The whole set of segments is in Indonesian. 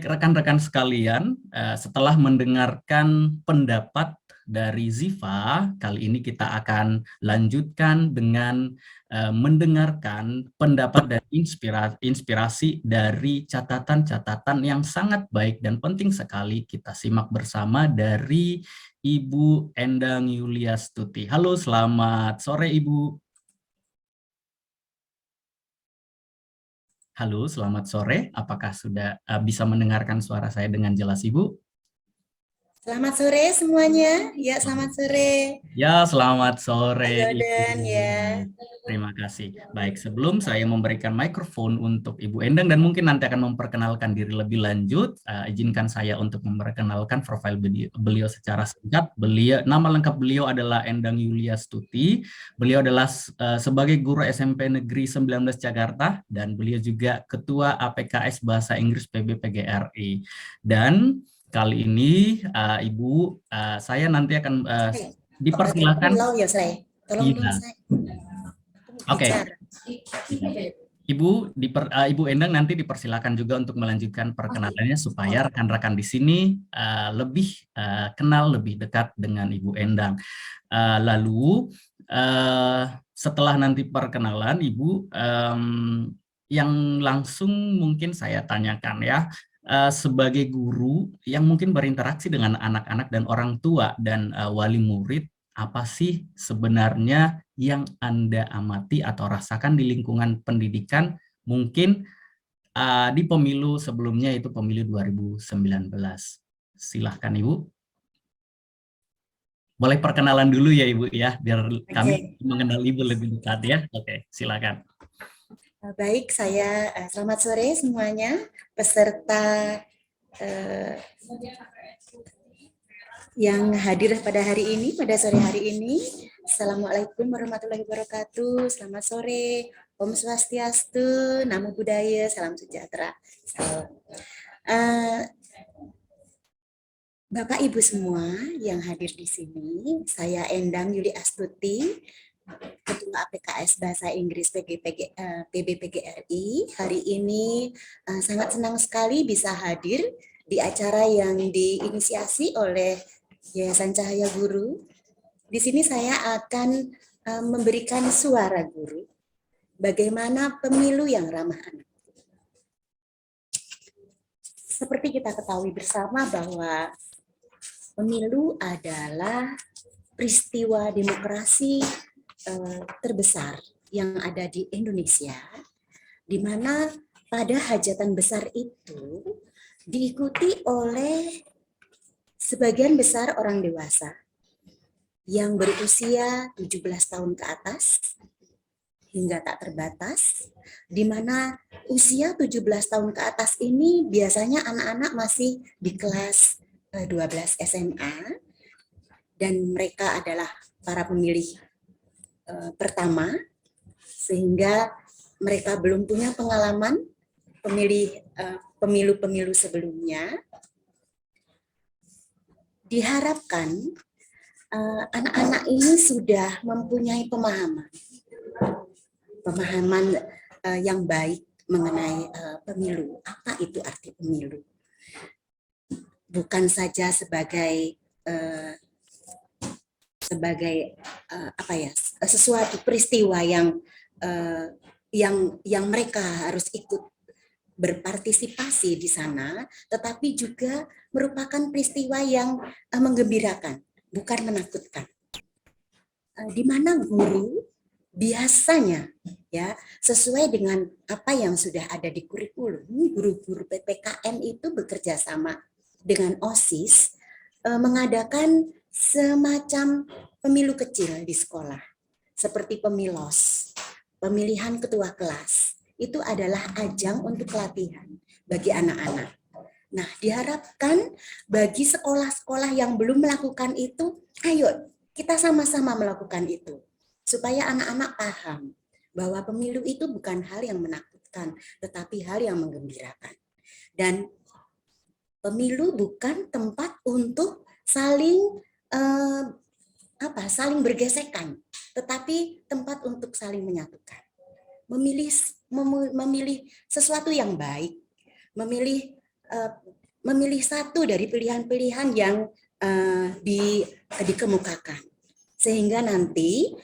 Baik, rekan-rekan sekalian, setelah mendengarkan pendapat dari Ziva, kali ini kita akan lanjutkan dengan mendengarkan pendapat dan inspirasi dari catatan-catatan yang sangat baik dan penting sekali kita simak bersama dari Ibu Endang Yuliastuti. Halo, selamat sore Ibu. Halo, selamat sore. Apakah sudah bisa mendengarkan suara saya dengan jelas, Ibu? Selamat sore semuanya. Ya, selamat sore. Ya, selamat sore, Ibu. Jordan ya. Terima kasih. Baik, sebelum saya memberikan mikrofon untuk Ibu Endang dan mungkin nanti akan memperkenalkan diri lebih lanjut, izinkan saya untuk memperkenalkan profil beliau secara singkat. Nama lengkap beliau adalah Endang Yuliastuti. Beliau adalah sebagai guru SMP Negeri 19 Jakarta dan beliau juga Ketua APKS Bahasa Inggris PBPGRI. Dan kali ini, Ibu, saya nanti akan dipersilakan. Tolong ya saya. Tolong dong Iya. saya. Oke. Bicara. Ibu Endang nanti dipersilakan juga untuk melanjutkan perkenalannya supaya rekan-rekan di sini lebih kenal, lebih dekat dengan Ibu Endang. Lalu setelah nanti perkenalan Ibu, yang langsung mungkin saya tanyakan ya, sebagai guru yang mungkin berinteraksi dengan anak-anak dan orang tua dan wali murid, apa sih sebenarnya yang Anda amati atau rasakan di lingkungan pendidikan mungkin di pemilu sebelumnya, itu pemilu 2019. Silahkan Ibu. Boleh perkenalan dulu ya Ibu ya, biar kami mengenal Ibu lebih dekat ya. Oke, silakan. Baik, saya selamat sore semuanya peserta yang hadir pada hari ini, pada sore hari ini. Assalamualaikum warahmatullahi wabarakatuh. Selamat sore. Om Swastiastu, Namo Buddhaya, salam sejahtera. Bapak Ibu semua yang hadir di sini, saya Endang Yuliastuti, Ketua APKS Bahasa Inggris PBPGRI. Hari ini sangat senang sekali bisa hadir di acara yang diinisiasi oleh Yayasan Cahaya Guru. Di sini saya akan memberikan suara guru, bagaimana pemilu yang ramah anak. Seperti kita ketahui bersama bahwa pemilu adalah peristiwa demokrasi terbesar yang ada di Indonesia, di mana pada hajatan besar itu diikuti oleh sebagian besar orang dewasa yang berusia 17 tahun ke atas hingga tak terbatas, di mana usia 17 tahun ke atas ini biasanya anak-anak masih di kelas 12 SMA, dan mereka adalah para pemilih pertama, sehingga mereka belum punya pengalaman pemilu-pemilu sebelumnya. Diharapkan anak-anak ini sudah mempunyai pemahaman yang baik mengenai pemilu. Apa itu arti pemilu? Bukan saja sebagai sesuatu peristiwa yang mereka harus ikut berpartisipasi di sana, tetapi juga merupakan peristiwa yang menggembirakan, bukan menakutkan. Di mana guru biasanya ya sesuai dengan apa yang sudah ada di kurikulum, guru-guru PPKN itu bekerja sama dengan OSIS mengadakan semacam pemilu kecil di sekolah, seperti pemilos, pemilihan ketua kelas. Itu adalah ajang untuk pelatihan bagi anak-anak. Nah, diharapkan bagi sekolah-sekolah yang belum melakukan itu, ayo kita sama-sama melakukan itu, supaya anak-anak paham bahwa pemilu itu bukan hal yang menakutkan, tetapi hal yang menggembirakan. Dan pemilu bukan tempat untuk saling bergesekan, tetapi tempat untuk saling menyatukan. Memilih sesuatu yang baik, memilih memilih satu dari pilihan-pilihan yang dikemukakan. Sehingga nanti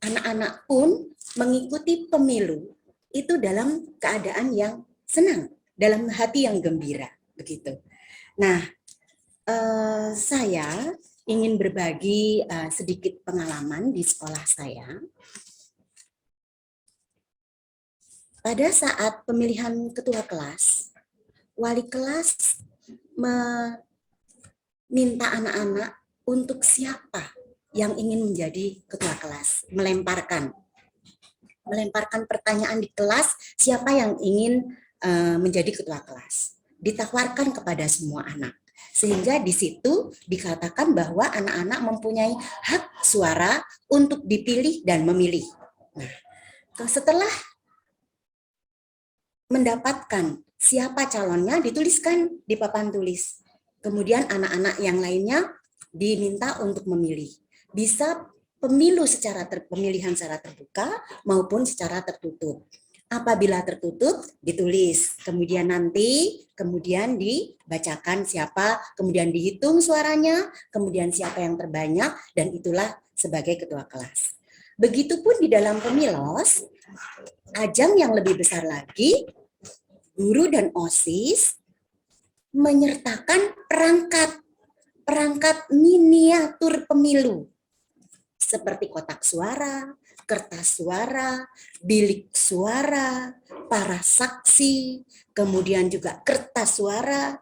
anak-anak pun mengikuti pemilu itu dalam keadaan yang senang, dalam hati yang gembira, begitu. Nah, saya ingin berbagi sedikit pengalaman di sekolah saya. Pada saat pemilihan ketua kelas, wali kelas meminta anak-anak untuk siapa yang ingin menjadi ketua kelas, melemparkan pertanyaan di kelas, siapa yang ingin menjadi ketua kelas. Ditawarkan kepada semua anak. Sehingga di situ dikatakan bahwa anak-anak mempunyai hak suara untuk dipilih dan memilih. Nah, setelah mendapatkan siapa calonnya, dituliskan di papan tulis. Kemudian anak-anak yang lainnya diminta untuk memilih. Bisa pemilihan secara terbuka maupun secara tertutup. Apabila tertutup, ditulis. Kemudian dibacakan siapa, kemudian dihitung suaranya, kemudian siapa yang terbanyak, dan itulah sebagai ketua kelas. Begitupun di dalam pemilos, ajang yang lebih besar lagi, guru dan OSIS menyertakan perangkat miniatur pemilu seperti kotak suara, kertas suara, bilik suara, para saksi, kemudian juga kertas suara,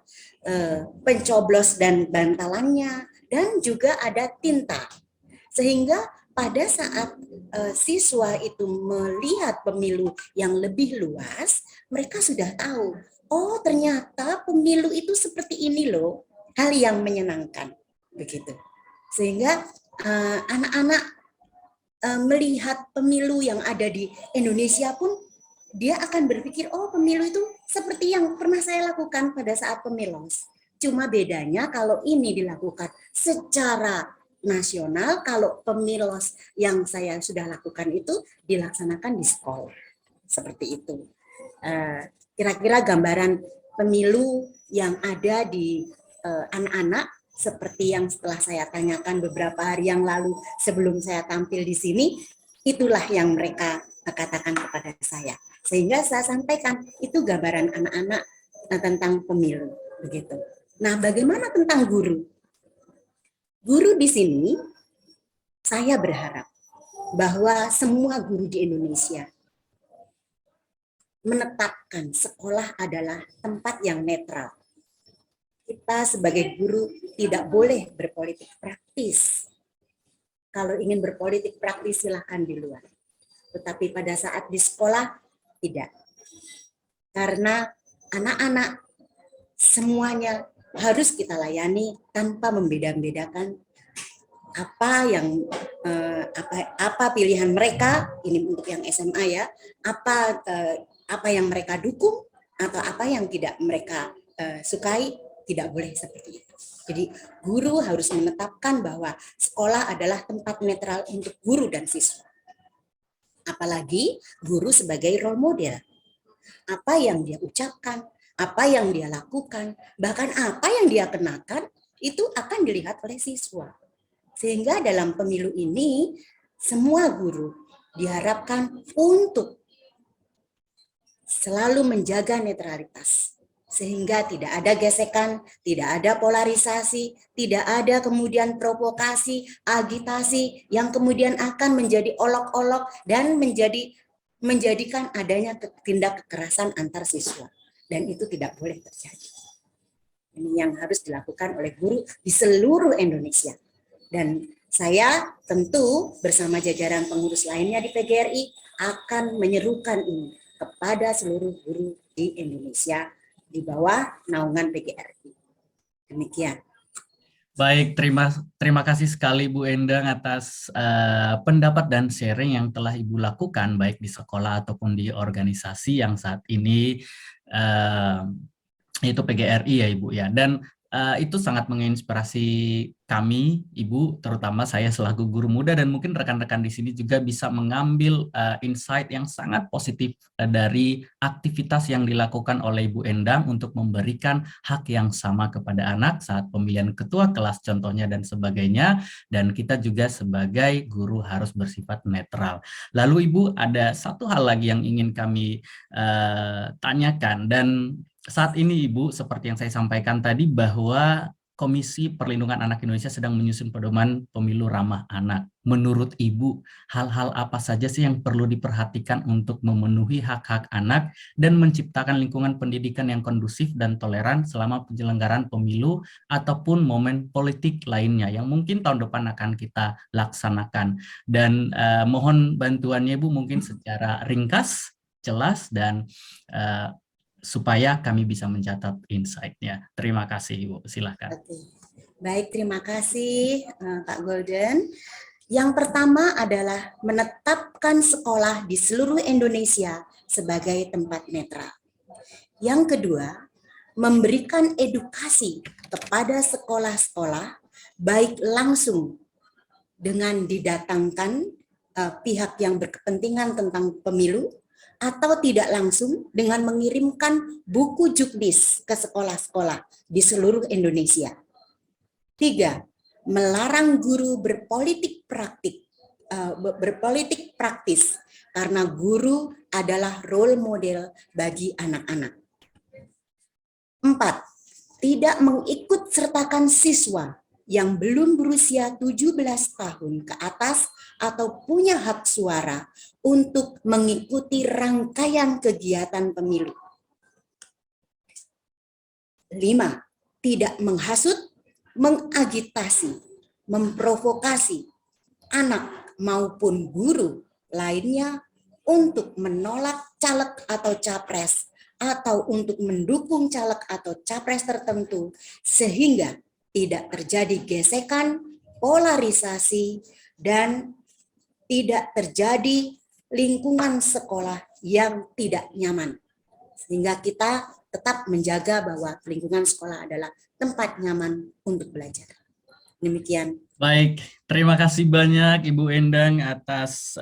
pencoblos dan bantalannya, dan juga ada tinta. Sehingga pada saat siswa itu melihat pemilu yang lebih luas, mereka sudah tahu, oh ternyata pemilu itu seperti ini loh, hal yang menyenangkan, begitu. Sehingga anak-anak melihat pemilu yang ada di Indonesia pun dia akan berpikir, oh pemilu itu seperti yang pernah saya lakukan pada saat pemilos. Cuma bedanya kalau ini dilakukan secara nasional, kalau pemilos yang saya sudah lakukan itu dilaksanakan di sekolah. Seperti itu. Kira-kira gambaran pemilu yang ada di anak-anak seperti yang setelah saya tanyakan beberapa hari yang lalu sebelum saya tampil di sini, itulah yang mereka katakan kepada saya. Sehingga saya sampaikan, itu gambaran anak-anak tentang pemilu. Begitu. Nah, bagaimana tentang guru? Guru di sini, saya berharap bahwa semua guru di Indonesia menetapkan sekolah adalah tempat yang netral. Kita sebagai guru tidak boleh berpolitik praktis. Kalau ingin berpolitik praktis silahkan di luar. Tetapi pada saat di sekolah tidak. Karena anak-anak semuanya harus kita layani tanpa membeda-bedakan apa pilihan mereka, ini untuk yang SMA ya, apa yang mereka dukung atau apa yang tidak mereka sukai. Tidak boleh seperti itu. Jadi guru harus menetapkan bahwa sekolah adalah tempat netral untuk guru dan siswa. Apalagi guru sebagai role model. Apa yang dia ucapkan, apa yang dia lakukan, bahkan apa yang dia kenakan, itu akan dilihat oleh siswa. Sehingga dalam pemilu ini, semua guru diharapkan untuk selalu menjaga netralitas. Sehingga tidak ada gesekan, tidak ada polarisasi, tidak ada kemudian provokasi, agitasi yang kemudian akan menjadi olok-olok dan menjadikan adanya tindak kekerasan antar siswa. Dan itu tidak boleh terjadi. Ini yang harus dilakukan oleh guru di seluruh Indonesia. Dan saya tentu bersama jajaran pengurus lainnya di PGRI akan menyerukan ini kepada seluruh guru di Indonesia di bawah naungan PGRI. Demikian. Baik, terima kasih sekali Bu Endang atas pendapat dan sharing yang telah Ibu lakukan baik di sekolah ataupun di organisasi yang saat ini yaitu PGRI ya Ibu ya. Dan itu sangat menginspirasi kami, Ibu, terutama saya selaku guru muda, dan mungkin rekan-rekan di sini juga bisa mengambil insight yang sangat positif dari aktivitas yang dilakukan oleh Ibu Endang untuk memberikan hak yang sama kepada anak saat pemilihan ketua kelas contohnya dan sebagainya, dan kita juga sebagai guru harus bersifat netral. Lalu Ibu, ada satu hal lagi yang ingin kami tanyakan, dan saat ini Ibu, seperti yang saya sampaikan tadi, bahwa Komisi Perlindungan Anak Indonesia sedang menyusun pedoman pemilu ramah anak. Menurut Ibu, hal-hal apa saja sih yang perlu diperhatikan untuk memenuhi hak-hak anak dan menciptakan lingkungan pendidikan yang kondusif dan toleran selama penyelenggaraan pemilu ataupun momen politik lainnya yang mungkin tahun depan akan kita laksanakan. Dan mohon bantuannya Ibu mungkin secara ringkas, jelas, dan supaya kami bisa mencatat insight-nya. Terima kasih, Ibu. Silakan. Oke. Baik, terima kasih Pak Golden. Yang pertama adalah menetapkan sekolah di seluruh Indonesia sebagai tempat netral. Yang kedua, memberikan edukasi kepada sekolah-sekolah, baik langsung dengan didatangkan pihak yang berkepentingan tentang pemilu, atau tidak langsung dengan mengirimkan buku juknis ke sekolah-sekolah di seluruh Indonesia. 3. Melarang guru berpolitik praktis karena guru adalah role model bagi anak-anak. 4. Tidak mengikut sertakan siswa yang belum berusia 17 tahun ke atas atau punya hak suara untuk mengikuti rangkaian kegiatan pemilu. 5. Tidak menghasut, mengagitasi, memprovokasi anak maupun guru lainnya untuk menolak caleg atau capres atau untuk mendukung caleg atau capres tertentu sehingga tidak terjadi gesekan, polarisasi, dan tidak terjadi lingkungan sekolah yang tidak nyaman. Sehingga kita tetap menjaga bahwa lingkungan sekolah adalah tempat nyaman untuk belajar. Demikian. Baik, terima kasih banyak Ibu Endang atas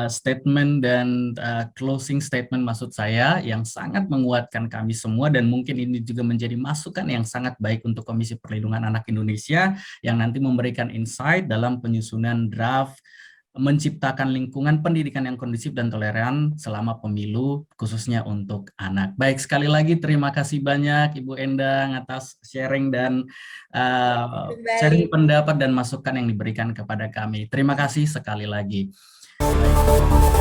statement dan closing statement maksud saya yang sangat menguatkan kami semua, dan mungkin ini juga menjadi masukan yang sangat baik untuk Komisi Perlindungan Anak Indonesia yang nanti memberikan insight dalam penyusunan draft menciptakan lingkungan pendidikan yang kondusif dan toleran selama pemilu khususnya untuk anak. Baik, sekali lagi terima kasih banyak Ibu Endang atas sharing dan sharing pendapat dan masukan yang diberikan kepada kami. Terima kasih sekali lagi. Baik.